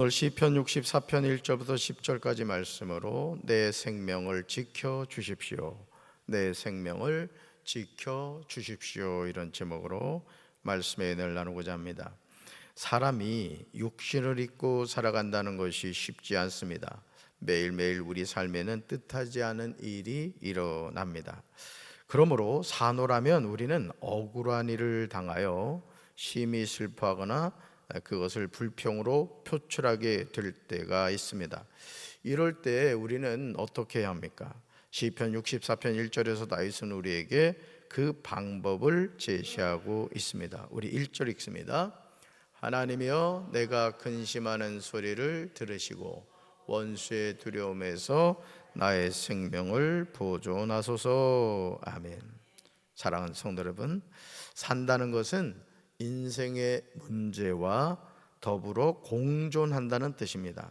오늘 시편 64편 1절부터 10절까지 말씀으로 내 생명을 지켜 주십시오. 내 생명을 지켜 주십시오. 이런 제목으로 말씀의 은혜를 나누고자 합니다. 사람이 육신을 입고 살아간다는 것이 쉽지 않습니다. 매일매일 우리 삶에는 뜻하지 않은 일이 일어납니다. 그러므로 산호라면 우리는 억울한 일을 당하여 심히 슬퍼하거나 그것을 불평으로 표출하게 될 때가 있습니다. 이럴 때 우리는 어떻게 해야 합니까? 시편 64편 1절에서 다윗은 우리에게 그 방법을 제시하고 있습니다. 우리 1절 읽습니다. 하나님이여, 내가 근심하는 소리를 들으시고 원수의 두려움에서 나의 생명을 보존하소서. 아멘. 사랑하는 성도 여러분, 산다는 것은 인생의 문제와 더불어 공존한다는 뜻입니다.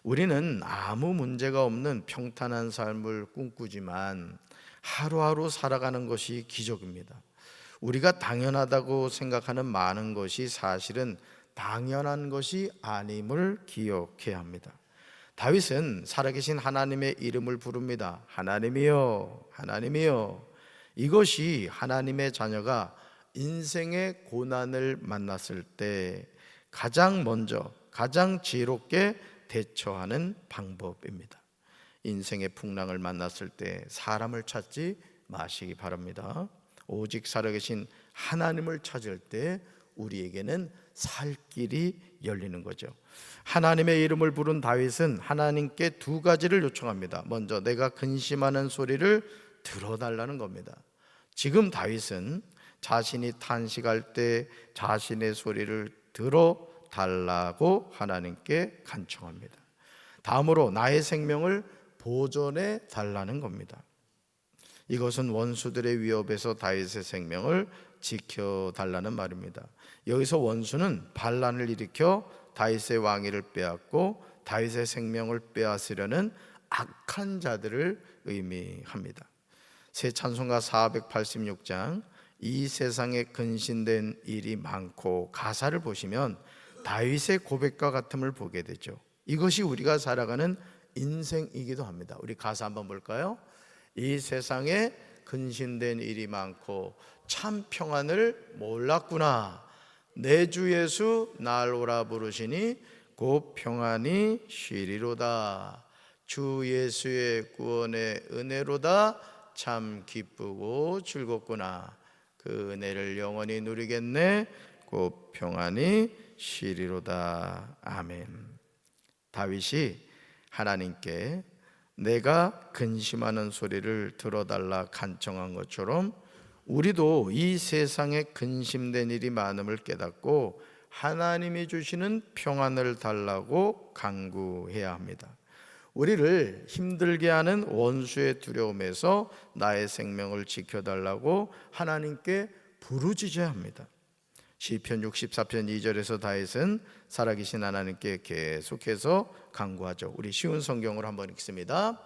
우리는 아무 문제가 없는 평탄한 삶을 꿈꾸지만 하루하루 살아가는 것이 기적입니다. 우리가 당연하다고 생각하는 많은 것이 사실은 당연한 것이 아님을 기억해야 합니다. 다윗은 살아계신 하나님의 이름을 부릅니다. 하나님이여, 하나님이여. 이것이 하나님의 자녀가 인생의 고난을 만났을 때 가장 먼저 가장 지혜롭게 대처하는 방법입니다. 인생의 풍랑을 만났을 때 사람을 찾지 마시기 바랍니다. 오직 살아계신 하나님을 찾을 때 우리에게는 살 길이 열리는 거죠. 하나님의 이름을 부른 다윗은 하나님께 두 가지를 요청합니다. 먼저 내가 근심하는 소리를 들어달라는 겁니다. 지금 다윗은 자신이 탄식할 때 자신의 소리를 들어달라고 하나님께 간청합니다. 다음으로 나의 생명을 보존해 달라는 겁니다. 이것은 원수들의 위협에서 다윗의 생명을 지켜달라는 말입니다. 여기서 원수는 반란을 일으켜 다윗의 왕위를 빼앗고 다윗의 생명을 빼앗으려는 악한 자들을 의미합니다. 새 찬송가 486장 이 세상에 근신된 일이 많고 가사를 보시면 다윗의 고백과 같음을 보게 되죠. 이것이 우리가 살아가는 인생이기도 합니다. 우리 가사 한번 볼까요? 이 세상에 근신된 일이 많고 참 평안을 몰랐구나. 내 주 예수 날 오라 부르시니 곧 평안이 쉬리로다. 주 예수의 구원의 은혜로다. 참 기쁘고 즐겁구나. 그 은혜를 영원히 누리겠네. 곧 평안이 쉬리로다. 아멘. 다윗이 하나님께 내가 근심하는 소리를 들어달라 간청한 것처럼 우리도 이 세상에 근심된 일이 많음을 깨닫고 하나님이 주시는 평안을 달라고 간구해야 합니다. 우리를 힘들게 하는 원수의 두려움에서 나의 생명을 지켜달라고 하나님께 부르짖어야 합니다. 시편 64편 2절에서 다윗은 살아계신 하나님께 계속해서 간구하죠. 우리 쉬운 성경으로 한번 읽습니다.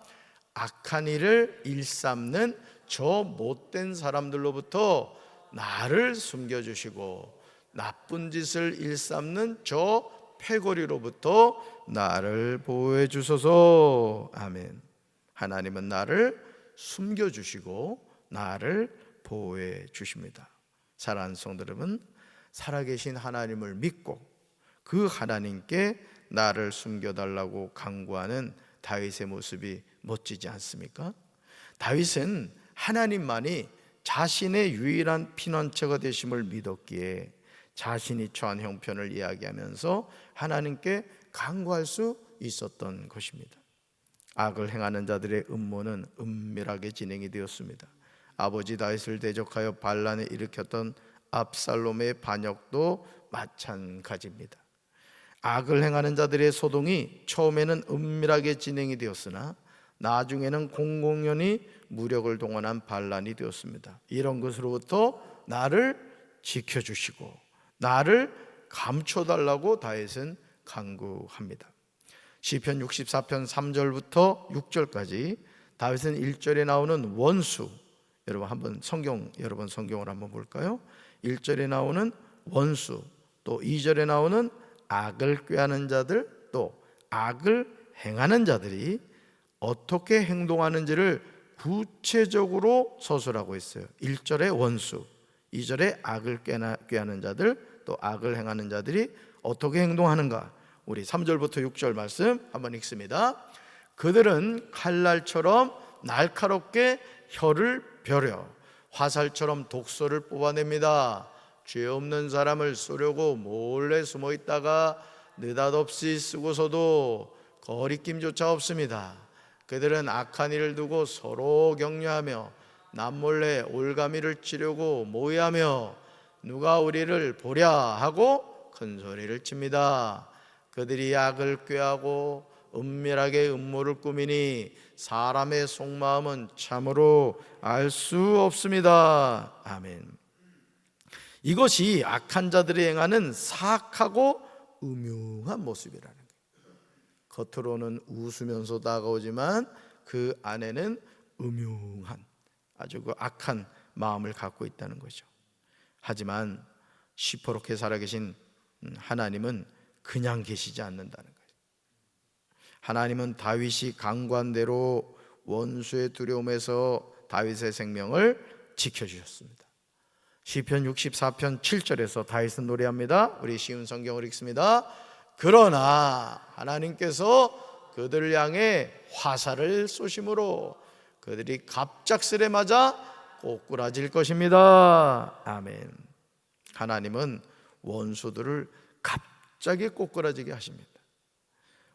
악한 일을 일삼는 저 못된 사람들로부터 나를 숨겨주시고 나쁜 짓을 일삼는 저 패거리로부터 나를 보호해 주소서. 아멘. 하나님은 나를 숨겨주시고 나를 보호해 주십니다. 사랑하는 성도 여러분, 살아계신 하나님을 믿고 그 하나님께 나를 숨겨달라고 간구하는 다윗의 모습이 멋지지 않습니까? 다윗은 하나님만이 자신의 유일한 피난처가 되심을 믿었기에 자신이 처한 형편을 이야기하면서 하나님께 간구할 수 있었던 것입니다. 악을 행하는 자들의 음모는 은밀하게 진행이 되었습니다. 아버지 다윗을 대적하여 반란을 일으켰던 압살롬의 반역도 마찬가지입니다. 악을 행하는 자들의 소동이 처음에는 은밀하게 진행이 되었으나 나중에는 공공연히 무력을 동원한 반란이 되었습니다. 이런 것으로부터 나를 지켜주시고 나를 감춰달라고 다윗은 간구합니다. 시편 64편 3절부터 6절까지 다윗은 1절에 나오는 원수, 여러분 성경을 한번 볼까요? 1절에 나오는 원수, 또 2절에 나오는 악을 꾀하는 자들, 또 악을 행하는 자들이 어떻게 행동하는지를 구체적으로 서술하고 있어요. 1절에 원수, 2절에 악을 꾀하는 자들, 또 악을 행하는 자들이 어떻게 행동하는가. 우리 3절부터 6절 말씀 한번 읽습니다. 그들은 칼날처럼 날카롭게 혀를 벼려 화살처럼 독소를 뽑아냅니다. 죄 없는 사람을 쏘려고 몰래 숨어 있다가 느닷없이 쓰고서도 거리낌조차 없습니다. 그들은 악한 일을 두고 서로 격려하며 남몰래 올가미를 치려고 모의하며 누가 우리를 보랴 하고 큰 소리를 칩니다. 그들이 악을 꾀하고 은밀하게 음모를 꾸미니 사람의 속마음은 참으로 알 수 없습니다. 아멘. 이것이 악한 자들이 행하는 사악하고 음흉한 모습이라는 거예요. 겉으로는 웃으면서 다가오지만 그 안에는 음흉한 아주 그 악한 마음을 갖고 있다는 거죠. 하지만 시퍼렇게 살아계신 하나님은 그냥 계시지 않는다는 거예요. 하나님은 다윗이 강구한 대로 원수의 두려움에서 다윗의 생명을 지켜주셨습니다. 시편 64편 7절에서 다윗은 노래합니다. 우리 쉬운 성경을 읽습니다. 그러나 하나님께서 그들을 향해 화살을 쏘심으로 그들이 갑작스레 맞아 꼬꾸라질 것입니다. 아멘. 하나님은 원수들을 갑자기 꼬꾸라지게 하십니다.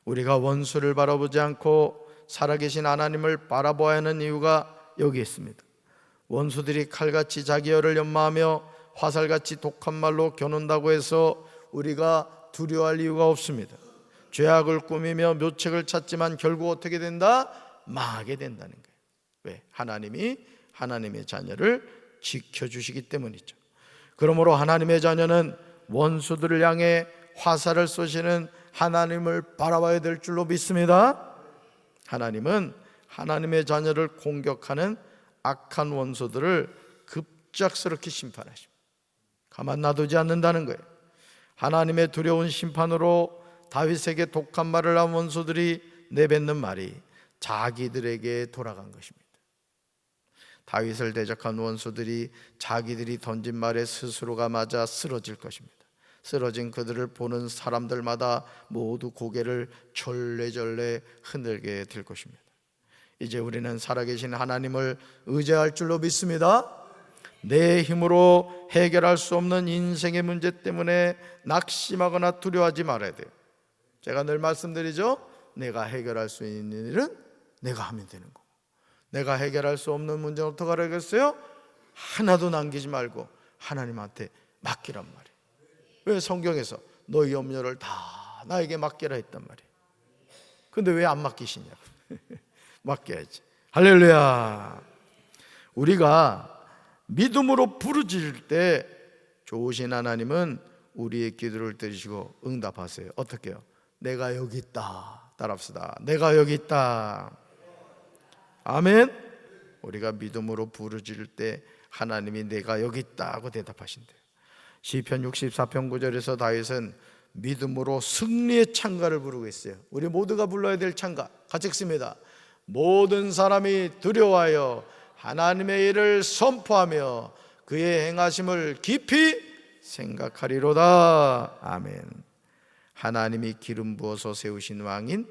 우리가 원수를 바라보지 않고 살아계신 하나님을 바라보아야 하는 이유가 여기 있습니다. 원수들이 칼같이 자기 혀를 연마하며 화살같이 독한 말로 겨눈다고 해서 우리가 두려워할 이유가 없습니다. 죄악을 꾸미며 묘책을 찾지만 결국 어떻게 된다? 망하게 된다는 거예요. 왜? 하나님이 하나님의 자녀를 지켜주시기 때문이죠. 그러므로 하나님의 자녀는 원수들을 향해 화살을 쏘시는 하나님을 바라봐야 될 줄로 믿습니다. 하나님은 하나님의 자녀를 공격하는 악한 원수들을 급작스럽게 심판하십니다. 가만 놔두지 않는다는 거예요. 하나님의 두려운 심판으로 다윗에게 독한 말을 한 원수들이 내뱉는 말이 자기들에게 돌아간 것입니다. 다윗을 대적한 원수들이 자기들이 던진 말에 스스로가 맞아 쓰러질 것입니다. 쓰러진 그들을 보는 사람들마다 모두 고개를 절레절레 흔들게 될 것입니다. 이제 우리는 살아계신 하나님을 의지할 줄로 믿습니다. 내 힘으로 해결할 수 없는 인생의 문제 때문에 낙심하거나 두려워하지 말아야 돼요. 제가 늘 말씀드리죠. 내가 해결할 수 있는 일은 내가 하면 되는 거고, 내가 해결할 수 없는 문제는 어떻게 하라겠어요? 하나도 남기지 말고 하나님한테 맡기란 말이에요. 왜 성경에서 너희 염려를 다 나에게 맡기라 했단 말이에요. 근데 왜 안 맡기시냐고. 맡겨야지. 할렐루야. 우리가 믿음으로 부르짖을 때 좋으신 하나님은 우리의 기도를 들으시고 응답하세요. 어떻게 해요? 내가 여기 있다. 따라합시다. 내가 여기 있다. 아멘. 우리가 믿음으로 부르짖을 때 하나님이 내가 여기 있다 하고 대답하신대요. 시편 64편 9절에서 다윗은 믿음으로 승리의 찬가를 부르고 있어요. 우리 모두가 불러야 될 찬가 같이 읽습니다. 모든 사람이 두려워하여 하나님의 일을 선포하며 그의 행하심을 깊이 생각하리로다. 아멘. 하나님이 기름 부어서 세우신 왕인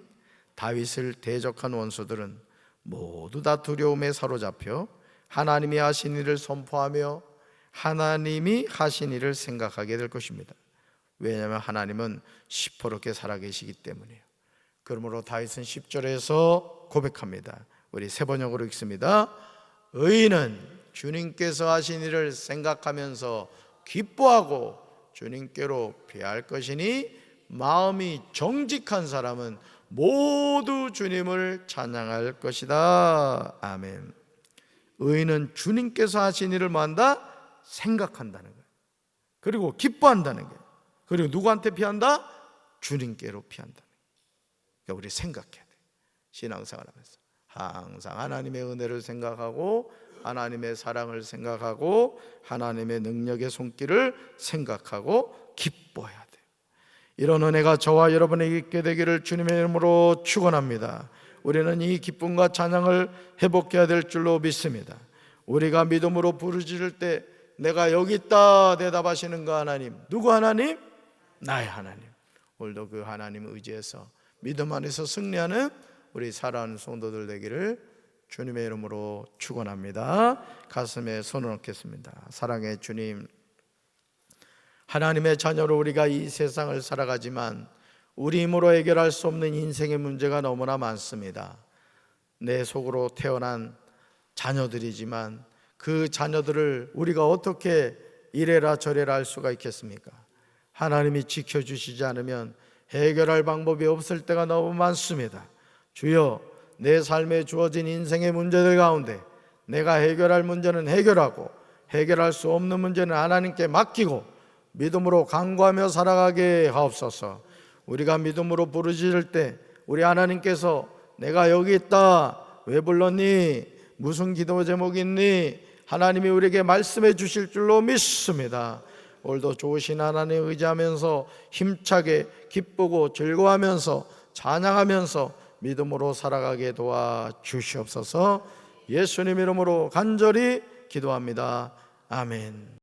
다윗을 대적한 원수들은 모두 다 두려움에 사로잡혀 하나님이 하신 일을 선포하며 하나님이 하신 일을 생각하게 될 것입니다. 왜냐하면 하나님은 시퍼렇게 살아계시기 때문이에요. 그러므로 다윗은 10절에서 고백합니다. 우리 세 번역으로 읽습니다. 의인은 주님께서 하신 일을 생각하면서 기뻐하고 주님께로 피할 것이니 마음이 정직한 사람은 모두 주님을 찬양할 것이다. 아멘. 의인은 주님께서 하신 일을 뭐한다? 생각한다는 거예요. 그리고 기뻐한다는 거예요. 그리고 누구한테 피한다? 주님께로 피한다는 거예요. 그러니까 우리 생각해야 돼. 신앙생활하면서 항상 하나님의 은혜를 생각하고 하나님의 사랑을 생각하고 하나님의 능력의 손길을 생각하고 기뻐해야 돼요. 이런 은혜가 저와 여러분에게 있게 되기를 주님의 이름으로 축원합니다. 우리는 이 기쁨과 찬양을 회복해야 될 줄로 믿습니다. 우리가 믿음으로 부르짖을 때 내가 여기 있다 대답하시는 그 하나님, 누구 하나님? 나의 하나님. 오늘도 그 하나님 의지해서 믿음 안에서 승리하는 우리 사랑하는 성도들 되기를 주님의 이름으로 축원합니다. 가슴에 손을 얹겠습니다. 사랑의 주님, 하나님의 자녀로 우리가 이 세상을 살아가지만 우리 힘으로 해결할 수 없는 인생의 문제가 너무나 많습니다. 내 속으로 태어난 자녀들이지만 그 자녀들을 우리가 어떻게 이래라 저래라 할 수가 있겠습니까? 하나님이 지켜주시지 않으면 해결할 방법이 없을 때가 너무 많습니다. 주여, 내 삶에 주어진 인생의 문제들 가운데 내가 해결할 문제는 해결하고 해결할 수 없는 문제는 하나님께 맡기고 믿음으로 간구하며 살아가게 하옵소서. 우리가 믿음으로 부르짖을 때 우리 하나님께서 내가 여기 있다, 왜 불렀니? 무슨 기도 제목이 있니? 하나님이 우리에게 말씀해 주실 줄로 믿습니다. 오늘도 좋으신 하나님 의지하면서 힘차게 기쁘고 즐거워하면서 찬양하면서 믿음으로 살아가게 도와주시옵소서. 예수님 이름으로 간절히 기도합니다. 아멘.